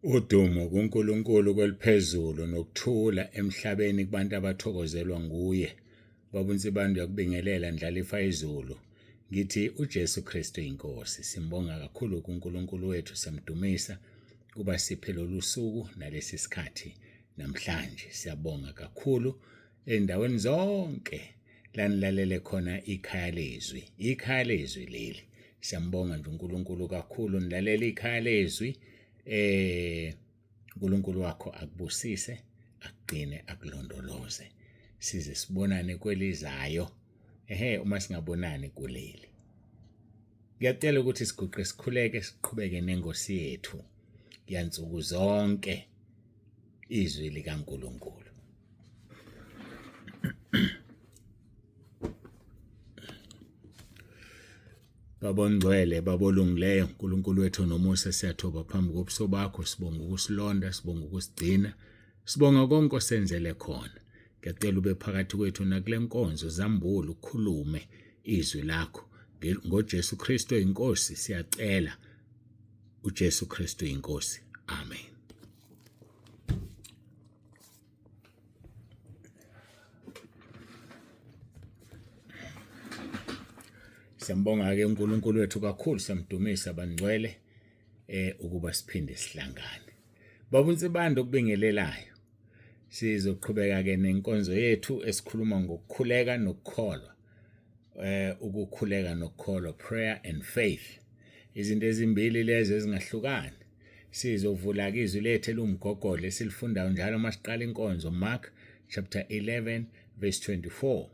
Udumo kuNkulunkulu kweliphezulu nokuthula emhlabeni kubantu abathokozelwa nguye. Babunzibande yakubingelela ndlalifa izulu. Ngithi uJesu Kristu inkosi. Simbonga kakhulu kuNkulunkulu wethu, siyamdumisa kuba siphe lolu suku nalesi sikhathi namhlanje. Siyabonga kakhulu endaweni zonke lanilalele khona ikhaya lezwi. Ikhaya lezwi leli. Siyambonga nje uNkulunkulu kakhulu nilalela ikhaya lezwi. uNkulunkulu wakho akubusise, akugcine, akulondoloze. Size sibonane kwelizayo. Uma singabonani kuleli. Ngiyacela ukuthi siguqe sikhuleke siqhubeke nengosi yethu yansuku zonke izwi likaNkulunkulu. Babongcwele babolungileyo uNkulunkulu wethu nomusa siyathoba phambi kobuso bakho, sibonga ukusilonda, sibonga ukusigcina, sibonga konke osenzele khona. Ngiyacela ube phakathi kwethu nakule nkonzo zambula ukhulume izwi lakho ngoJesu Kristu inkosi siyacela. uJesu Kristu inkosi. Amen. Siyambonga-ke uNkulunkulu wethu kakhulu, siyamdumisa bangcwele ukuba siphinde sihlangane. Babunsibande okubingelelayo. Sizoqhubeka-ke nenkonzo yethu esikhuluma ngokukhuleka nokukholwa. Ukukhuleka nokukholwa, prayer and faith. Izinto ezimbili lezi ezingahlukani. Sizovula-ke izwi lethu elumgogodla esilifundayo njalo masiqala inkonzo, Mark chapter 11 verse 24.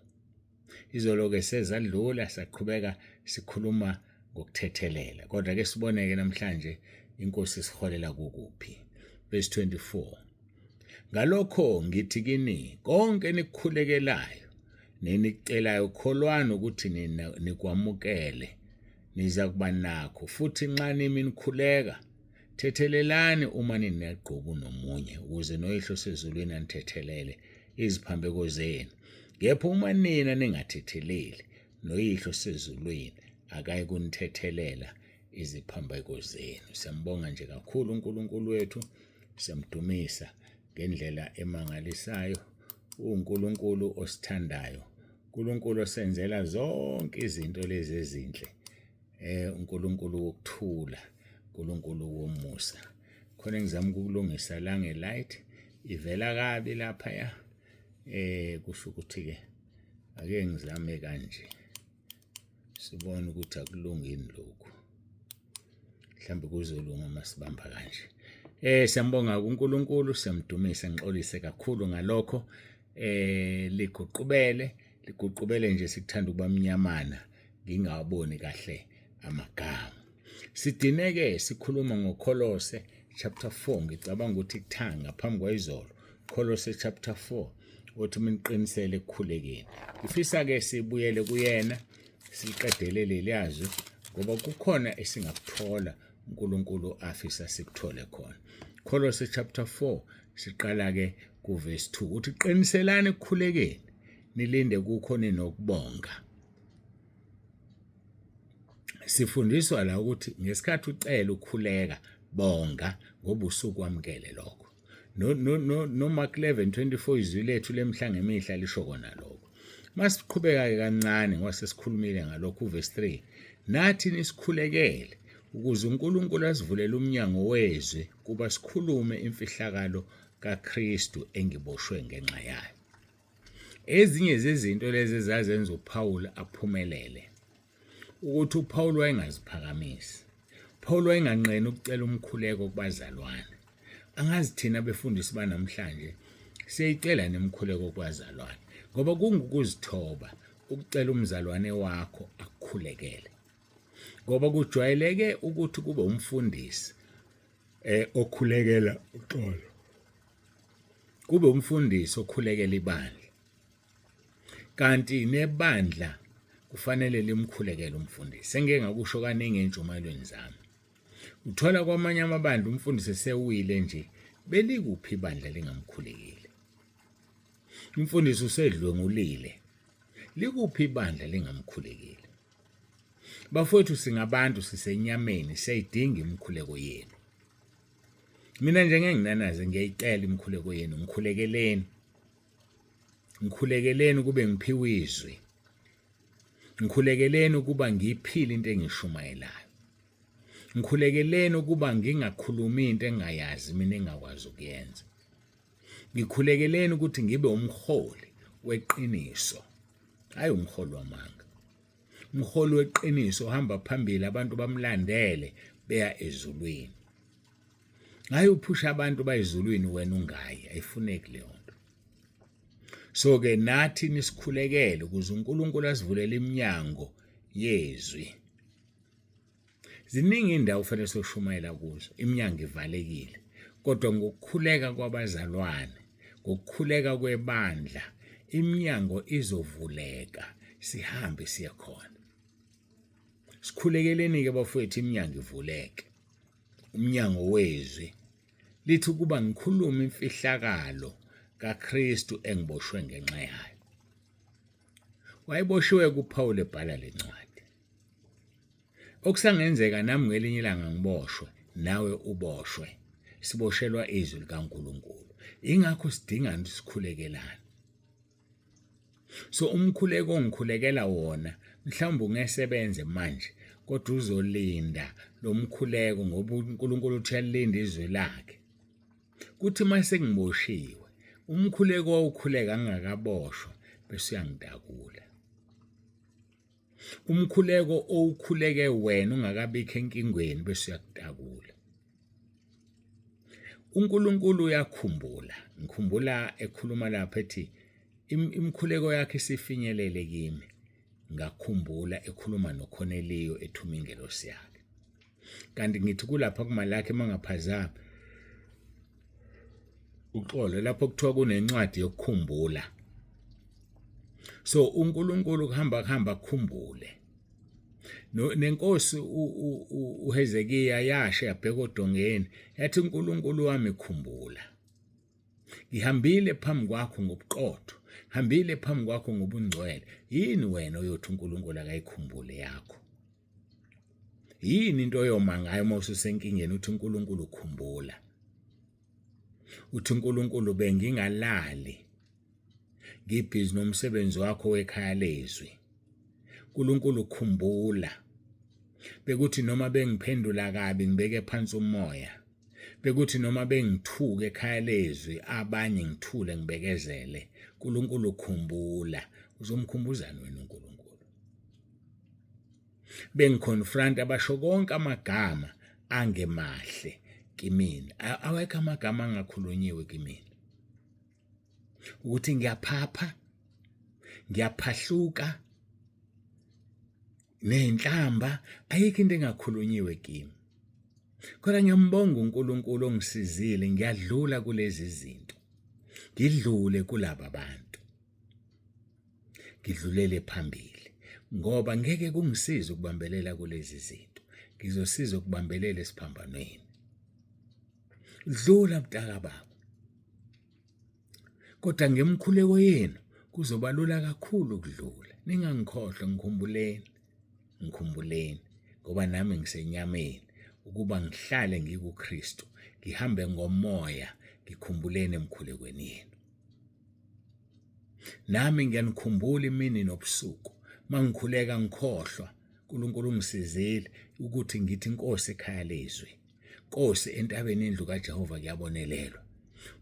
Izolo-ke sezadlula saqhubeka sikhuluma ngokuthethelela. Kodwa-ke siboneke namhlanje inkosi isiholela kukuphi. Verse 24. Ngalokho ngithi kini konke nikukhulekelayo nenikucelayo kholwana ukuthi nikwamukele niza kuba nakho, futhi nxa nimi nikhuleka thethelelani uma ninegqubu nomunye ukuze noyihlo sezulwini anithethelele iziphambeko zenu. Ngepho uma nina ningathetheleli noyihlo sezulwini akayi kunithethelela iziphambeko zenu. Siyambonga nje kakhulu uNkulunkulu wethu, siyamdumisa ngendlela emangalisayo. uNkulunkulu osithandayo, uNkulunkulu osenzela zonke izinto lezi ezinhle, uNkulunkulu wokuthula, uNkulunkulu womusa. Khona engizama ukulungisa la ngelight ivela kabi lapha ya. Kusho ukuthi-ke ake ngizame kanje sibone ukuthi akulungini lokhu. Mhlawumbe kuzolunga masibamba kanje. Siyambonga uNkulunkulu, siyamdumisa, ngixolise kakhulu ngalokho. Liguqubele nje sikuthanda ukuba mnyamana ngingawaboni kahle amagama. Sidineke sikhuluma ngoKolose chapter 4. Ngicabanga ukuthi kuthanga phambi kwayizolo. Kolose chapter 4. Othi miniqinisele ekukhulekeni. Ngifisa-ke sibuyele kuyena siqedele leli yazwi ngoba kukhona esingakuthola uNkulunkulu afisa sikuthole khona. Kolose chapter 4 siqala-ke kuverse 2. Uthi qiniselani ekukhulekeni nilinde kukho ninokubonga. Sifundiswa la ukuthi ngesikhathi ucela ukukhuleka bonga ngoba usukwamukele lokho. No Mark 11:24 izwi lethu lemhla ngemihla lisho kona lokho. Masiqhubeka-ke kancane ngoba sesikhulumile ngalokho uverse 3. Nathi nisikhulekele ukuze uNkulunkulu asivulele umnyango wezwi kuba sikhulume imfihlakalo kaKristu engiboshwe ngenxa yayo. Ezinye zezinto lezi ezazenza uPaul aphumelele ukuthi uPaul wayengaziphakamisi. Paul wayenganqeni ukucela umkhuleko kubazalwane. Angazi thina befundisi banamhlanje siyayicela nemkhuleko kubazalwane ngoba kungukuzithoba ukucela umzalwane wakho akukhulekele. Ngoba kujwayeleke ukuthi kube umfundisi okhulekela uxolo. Kube umfundisi okhulekela ibandla. Kanti nebandla kufanele limkhulekele umfundisi. Sengeke ngakusho kaningi entshumayelweni zami. Uthola kwamanye amabandla umfundisi esewile nje, belikuphi ibandla lingamkhulekeli. Umfundisi usedlwengulile, likuphi ibandla lingamkhulekeli. Bafowethu singabantu sisenyameni, siyayidinga imikhuleko yenu. Mina njengenginanaze ngiyayicela imikhuleko yenu, ngikhulekeleni kube ngiphiwe izwi, ngikhulekeleni ukuba ngiyiphile into engishumayelayo, ngikhulekeleni ukuba ngingakhulumi into engayazi mina engakwazi ukuyenza, ngikhulekeleni ukuthi ngibe umholi weqiniso, hayi umholi wamanga, umholi weqiniso ohamba phambili abantu bamlandele beya ezulwini. Hayi uphusha abantu bayezulwini wena ungayi, ayifuneki leyo nto. So ke nathi nisikhulekele ukuze uNkulunkulu asivulele iminyango yezwi. Ziningi indawo kufanele soshumayela kuzo, iminyango ivalekile, kodwa ngokukhuleka kwabazalwane, ngokukhuleka kwebandla, iminyango izovuleka, sihambe siye khona. Sikhulekeleni ke bafowethu iminyango ivuleke. Umnyango wezwi lithi ukuba ngikhuluma imfihlakalo kaKristu engiboshwe ngenxa yayo. Wayeboshiwe kuPaul ebhala lencwadi. Okusangenzeka nami ngelinye ilanga ngiboshwe, nawe uboshwe. Siboshelwa izwi likaNkulunkulu. Ingakho sidinga ukukhulekelana. So umkhuleko ongikhulekela wona mhlawumbe ungesebenze manje, kodwa uzolinda lo mkhuleko ngoba uNkulunkulu uthi uyalinda izwi lakhe. Kuthi mase ngiboshiwe, umkhuleko wawukhuleka ngingakaboshwa bese uyangidakula. Umkhuleko owukhuleke wena ungakabikho enkingweni bese uyakudakula. uNkulunkulu uyakhumbula. Ngikhumbula ekhuluma lapha ethi imikhuleko yakhe isifinyelele kimi. Ngakhumbula ekhuluma noKhoneliyo ethuma ingelosi yakhe. Kanti ngithi kulapha kumalakhe mangaphazama uxolo lapho kuthiwa kunencwadi yokukhumbula. So uNkulunkulu kuhamba kukhumbule. Nenkosi uHezekiya yashe yabheka odongeni yathi uNkulunkulu wami khumbula. Ngihambile phambi kwakho ngobuqotho, hambile phambi kwakho ngobungcwele. Yini wena oyothi uNkulunkulu akayikhumbule yakho? Yini into oyoma ngayo mawususenkingeni uthi uNkulunkulu ukhumbula? Uthi uNkulunkulu bengingalali ngibhizi nomsebenzi wakho wekhaya lezwi. uNkulunkulu khumbula. Bekuthi noma bengiphendula kabi ngibeke phansi umoya. Bekuthi noma bengithuka ekhaya lezwi abanye ngithule ngibekezele. uNkulunkulu khumbula. Uzomkhumbuzana wena uNkulunkulu. Bengiconfront abasho konke amagama angemahle kimina. Awekho amagama angakhulunyiwe kimina. Ukuthi ngiyaphapha, ngiyaphahluka, nenhlamba, ayikho into engakhulunyiwe kimi. Kodwa ngiyambonga uNkulunkulu ongisizile, ngiyadlula kulezi zinto. Ngidlule kulaba bantu. Ngidlulele phambili ngoba ngeke kungisize ukubambelela kulezi zinto. Ngizosiza ukubambelela esiphambanweni. Dlula mtaka baba. Kodwa ngemkhuleko yenu kuzoba lula kakhulu ukudlula. Ningangikhohlwa, ngikhumbuleni ngoba nami ngisenyameni ukuba ngihlale ngikuKristu, ngihambe ngomoya, ngikhumbuleni emkhulekweni yenu. Nami ngiyanikhumbula imini nobusuku, mangikhuleka ngikhohlwa, uNkulunkulu ungisizile ukuthi ngithi Nkosi ekhaya lezwi. Nkosi entabeni indlu kaJehova kuyabonelelwa.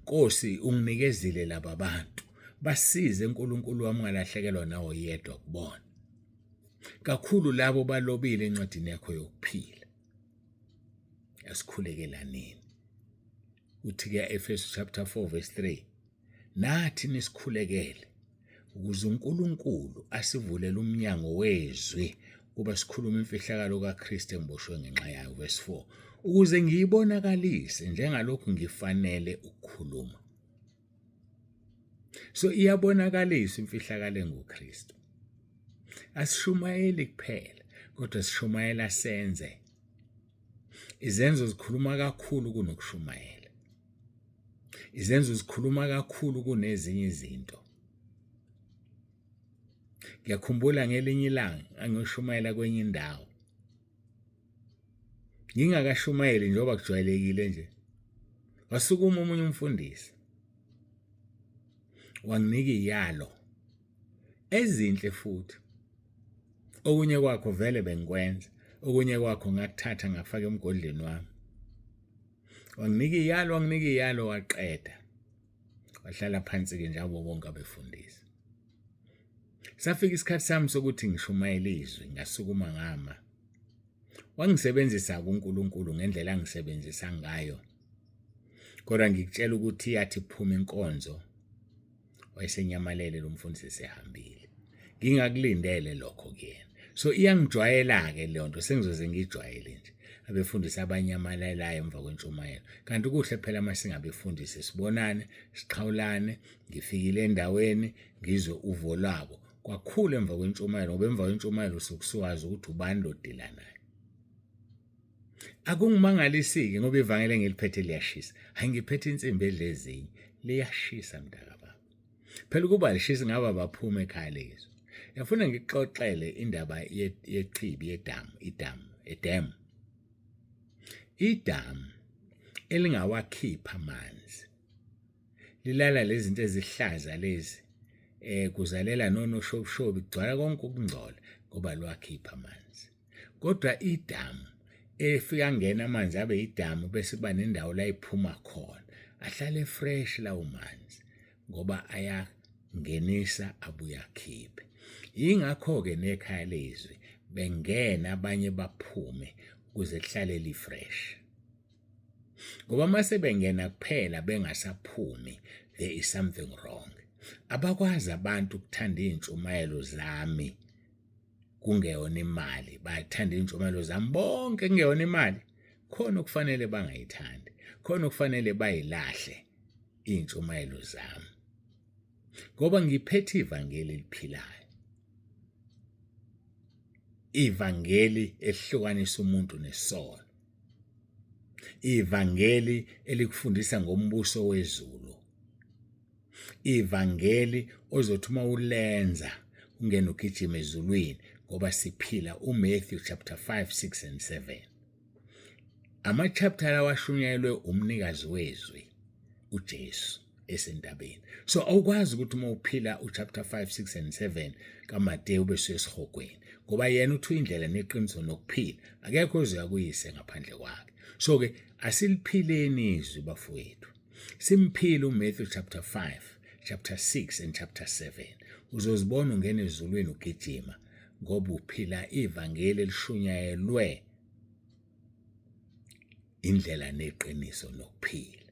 Nkosi unginikezile laba bantu. Basize uNkulunkulu wami ungalahlekelwa nawo yedwa kubona. Kakhulu labo balobile encwadini yakho yokuphila. Yasikhulekelanini. Uthi ke Efesu chapter 4 verse 3. Nathi nisikhulekele ukuze uNkulunkulu asivulele umnyango wezwi kuba sikhuluma imfihlakalo kaKristu engiboshwe ngenxa yayo verse 4. Ukuze ngiyibonakalise njengalokhu ngifanele ukukhuluma. So iyabonakalisa imfihlakalo enguKristu. Asishumayeli kuphela, kodwa sishumayela senze. Izenzo zikhuluma kakhulu kunokushumayela. Izenzo zikhuluma kakhulu kunezinye izinto. Ngiyakhumbula ngelinye ilanga angiyoshumayela kwenye indawo. Ngingakashumayeli njengoba kujwayelekile nje. Wasukuma omunye umfundisi wanginika iyalo ezinhle futhi. Okunye kwakho vele bengikwenza, okunye kwakho ngakuthatha ngafaka emgodleni wami. Wanginika iyalo waqeda. Wahlala phansi-ke njalo bonke abefundisi. Safika isikhathi sami sokuthi ngishumayele izwi, ngasukuma ngama. Wangisebenzisa kuNkulunkulu ngendlela angisebenzisa ngayo. Kodwa ngikutshela ukuthi yathi phuma inkonzo wayesenyamalele lo mfundisi esehambile. Ngingakulindele lokho kuyena. So iyangijwayela-ke leyo nto, sengizoze ngijwayele nje. Abefundisi abanyamalelayo emva kwentshumayelo. Kanti kuhle phela uma singabefundisi sibonane, siqhawulane, ngifikile endaweni, ngizwe uvo lwabo. Kwakhulu emva kwentshumayelo, ngoba emva kwentshumayelo sokusiwazi ukuthi ubani lodila naye. Akungimangalisi-ke ngoba ivangeli engiliphethe liyashisa. Hayi ngiphethe insimbi edlezinye, liyashisa mntakababa. Phela kuba lishisa ngaba baphume ekhaya lezwe. Yafuna ngikuxoxele indaba yechibi idamu. Idamu elingawakhipha amanzi. Lilala lezi zinto ezihlaza lezi. Kuzalela nonoshobishobi, kugcwala konke ukungcola ngoba lwakhipha amanzi. Kodwa idamu efika ngena amanzi abe idamu bese kuba nendawo la iphuma khona. Ahlale fresh lawo manzi ngoba ayangenisa abuya akhiphe. Yingakho-ke nekhaya lezwi bengena abanye baphume ukuze lihlale li-fresh. Ngoba mase bengena kuphela bengasaphumi, there is something wrong. Abakwazi abantu ukuthanda iy'ntshumayelo zami kungeyona imali, bayathanda iy'ntshumayelo zami bonke kungeyona imali. Khona okufanele bangayithandi, khona okufanele bayilahle iy'ntshumayelo zami. Ngoba ngiphethe ivangeli eliphilayo. Ivangeli elihlukanisa umuntu nesono. Ivangeli elikufundisa ngombuso wezulu. Ivangeli ozothi uma ulenza ungena ugijima ezulwini ngoba siphila uMatthew chapter 5, 6 and 7. Ama-chapter lawa ashunyayelwe umnikazi wezwi uJesu esentabeni. So awukwazi ukuthi uma uphila uchapter 5, 6 and 7 kaMateyu bese esihogweni ngoba yena uthi indlela neqiniso nokuphila akekho ozoya kuyise ngaphandle kwakhe. So ke asiliphileni izwi bafowethu. Simphile uMatthew chapter 5, chapter 6 and chapter 7. Uzozibona ungena ezulwini ugijima ngoba uphila ivangeli elishunyayelwe indlela neqiniso nokuphila.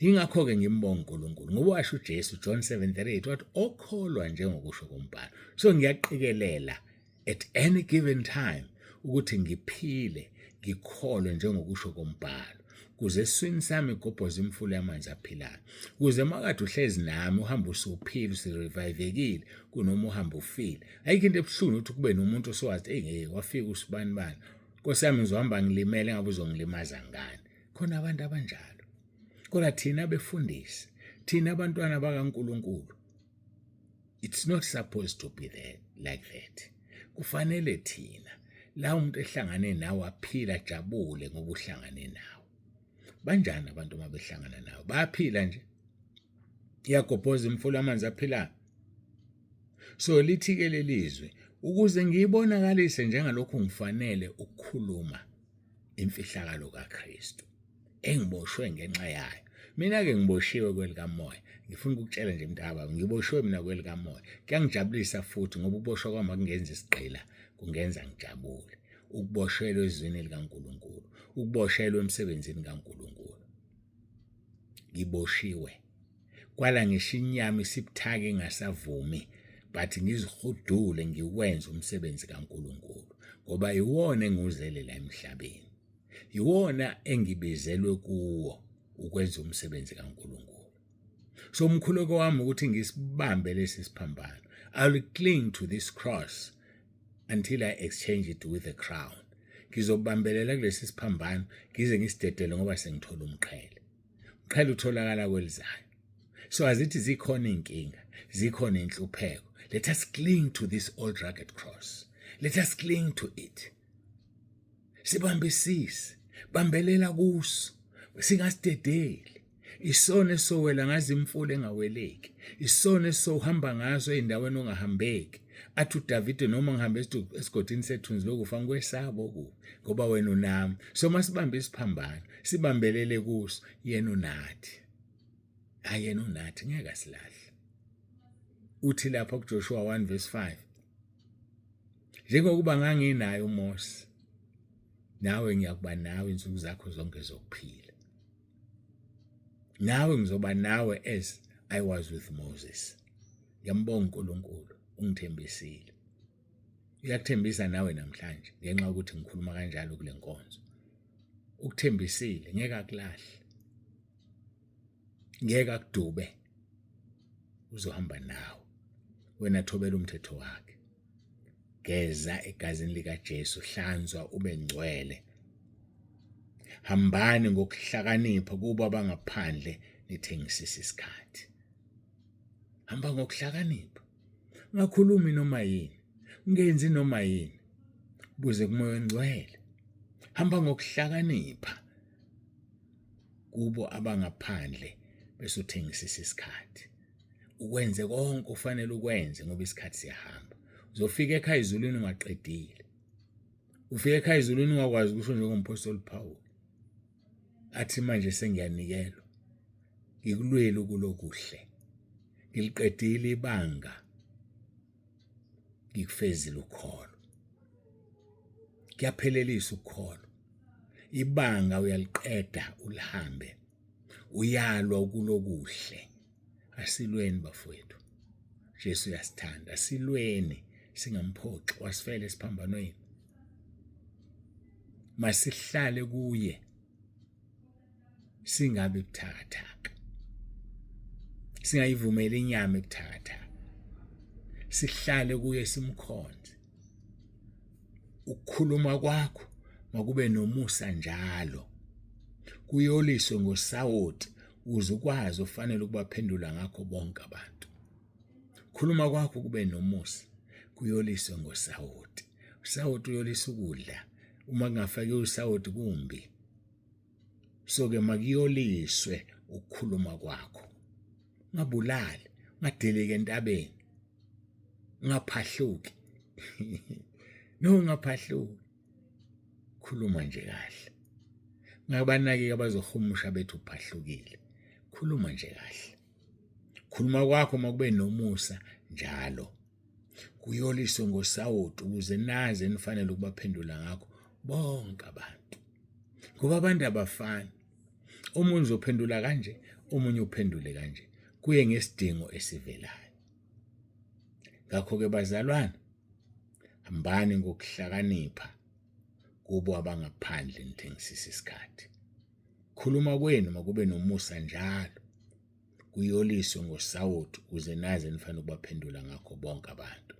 Yingakho-ke ngimbonga uNkulunkulu ngoba washo uJesu John 7:38 wathi okholwa njengokusho kombhalo. So ngiyaqikelela at any given time ukuthi ngiphile ngikholwe njengokusho kombhalo kuze eswini sami igobhoze imfula yamanzi aphilayo. Kuze makade uhlezi nami uhamba usuphila usirevivekile kunoma uhamba ufile. Ayikho into ebuhlungu ukuthi kube nomuntu osowathi wafika usibani bani. Nkosi yami ngizohamba ngilimele ngabe uzongilimaza ngani. Khona abantu abanjalo. Kodwa thina befundisi, thina abantwana bakaNkulunkulu, it's not supposed to be there like that. Kufanele thina la umuntu ehlangane nawe aphila jabule ngoba uhlangane nawe. Banjani abantu uma behlangana nawe? Bayaphila nje. Iyagobhoza imfula amanzi aphilayo. So lithi-ke lelizwe ukuze ngiyibonakalise njengalokhu ngifanele ukukhuluma imfihlakalo kaKristu engiboshwe ngenxa yayo. Mina-ke ngiboshiwe kwelikamoya. Ngifuna ukukutshela nje mntakababa, ngiboshwe mina kwelikamoya. Kuyangijabulisa futhi ngoba ukuboshwa kwami akungenza isigqila, kungenza ngijabule. Ukuboshelwa ezwini likaNkulunkulu, ukuboshelwa emsebenzini kaNkulunkulu. Ngiboshiwe. Kwala ngisho inyama isibuthaka engasavumi, but ngizihudule ngiwenze umsebenzi kaNkulunkulu ngoba iwona enguzele la emhlabeni. Iwona engibizelwe kuwo ukwenza umsebenzi kaNkulunkulu. So umkhuleko wami ukuthi ngisibambe lesi siphambano. I will cling to this cross until I exchange it with a crown. Ngizobambelela kulesi siphambano ngize ngisidedele ngoba sengithola umqhele. Umqhele utholakala kwelizayo. So azithi zikhona inkinga, zikhona inhlupheko. Let us cling to this old rugged cross. Let us cling to it. Sibambisise, bambelela kuso. singasidedeli. Isona esowela ngazo imfula engaweleki, isona esowuhamba ngaso ey'ndaweni ongahambeki. Athi uDavide noma ngihambe esigodini sethunzi lokufa ngikwesaba okubi ngoba wena unami. So masibambe isiphambano sibambelele kuso, yena unathi. Yena unathi ngeke asilahle. Uthi lapha kuJoshua 1:5, njengokuba nganginayo uMose, nawe ngiyakuba nawe insuku zakho zonke zokuphila. Nawe ngizoba nawe as I was with Moses. Ngiyambonga uNkulunkulu ungithembisile. Uyakuthembisa nawe namhlanje ngenxa ukuthi ngikhuluma kanjalo kule nkonzo. Ukuthembisile ngeke akulahle. Ngeke akudube. Uzohamba nawe. Wena thobela umthetho wakhe. Geza egazini likaJesu, hlanzwa ube ngcwele. Hambani ngokuhlakanipha kubo abangaphandle nithengisisa isikhathi. Hamba ngokuhlakanipha. Ungakhulumi noma yini, ungenzi noma yini. Buze kumoya ongcwele. Hamba ngokuhlakanipha kubo abangaphandle bese uthengisisa isikhathi. Ukwenze konke ufanele ukwenze ngoba isikhathi siyahamba. Uzofika ekhaya ezulwini ungaqedile. Ufika ekhaya ezulwini ungakwazi ukusho njengompostoli Paul. Athi manje sengiyanikelwa. Ngikulwele kulokuhle. Ngiliqedile ibanga. Ngikufezile ukholo. Kuyaphelelisa ukholo. Ibanga uyaliqeda ulihambe. Uyalwa kulokuhle. Asilweni bafowethu. Jesu uyasithanda. Asilweni singamphoxi wasifela esiphambanweni. Masihlale kuye. Singabe buthakathaka. Singayivumeli inyama ebuthakathaka. Sihlale kuye simkhonze. Ukukhuluma kwakho makube nomusa njalo. Kuyoliswe ngosawoti uze ukwazi ufanele ukubaphendula ngakho bonke abantu. Khuluma kwakho kube nomusa, kuyoliswe ngosawoti. Usawoti uyolisa ukudla. Uma kungafaki usawoti kumbi. So-ke makuyoliswe ukukhuluma kwakho. Ungabulali, ungadeleki entabeni. Ungaphahluki. No, ungaphahluki. Khuluma nje kahle. Ngabanaki abazohumusha bethu uphahlukile. Khuluma nje kahle. Khuluma kwakho makube nomusa njalo. Kuyoliswe ngosawoti ukuze naze nifanele ukubaphendula ngakho bonke abantu. Ngoba abantu abafani. Omunye uzophendula kanje, omunye uphendule kanje. Kuye ngesidingo esivelayo. Ngakho-ke bazalwane, hambani ngokuhlakanipha kubo abangaphandle nithengisisa isikhathi. Khuluma kwenu makube nomusa njalo. Kuyoliswe ngosawoti ukuze naze nifanele ukubaphendula ngakho bonke abantu.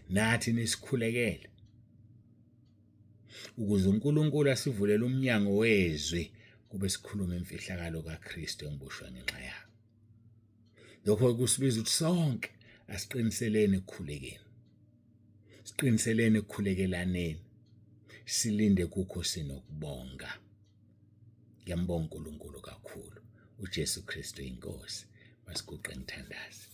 Nathi nisikhulekele ukuze uNkulunkulu asivulele umnyango wezwi kube sikhuluma imfihlakalo kaKristu engibushwa ngenxa yakhe. Lokho kusibiza ukuthi sonke asiqiniseleni ekukhulekeni. Siqiniseleni ekukhulekelaneni. Silinde kukho sinokubonga. Ngiyambonga uNkulunkulu kakhulu. uJesu Kristu inkosi. Masiguqe ngithandaze.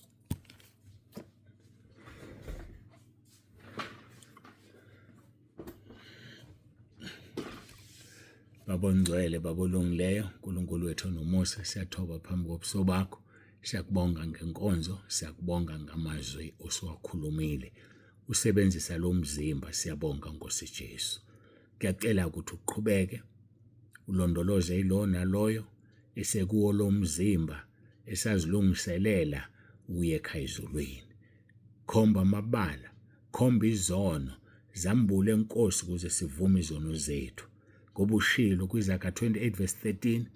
Baba ongcwele, baba olungileyo, uNkulunkulu wethu nomusa, siyathoba phambi kobuso bakho. Siyakubonga ngenkonzo, siyakubonga ngamazwi osuwakhulumile. Usebenzisa lo mzimba, siyabonga Nkosi Jesu. Ngiyacela ukuthi uqhubeke ulondoloze ilo naloyo esekuwo lo mzimba esazilungiselela uye ekhaya ezulwini. Khomba amabala, khomba izono, zambule Nkosi ukuze sivume izono zethu. Ngoba ushilo kwiZakha 28:13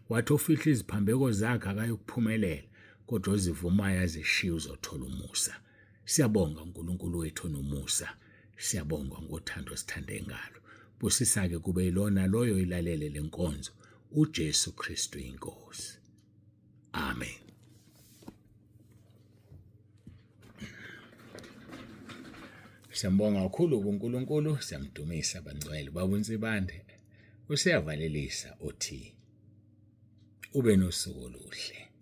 wathi ofihla iziphambeko zakhe akayokuphumelela, kodwa ozivumayo azishiye uzothola umusa. Siyabonga uNkulunkulu wethu nomusa. Siyabonga ngothando sithande ngalo. Busisa-ke kube yilona loyo ilalele lenkonzo. uJesu Kristu inkosi. Amen. Siyambonga kakhulu uNkulunkulu, siyamdumisa bangcwele. Baba uNsibande, usiyavalelisa uthi ube nosuku oluhle.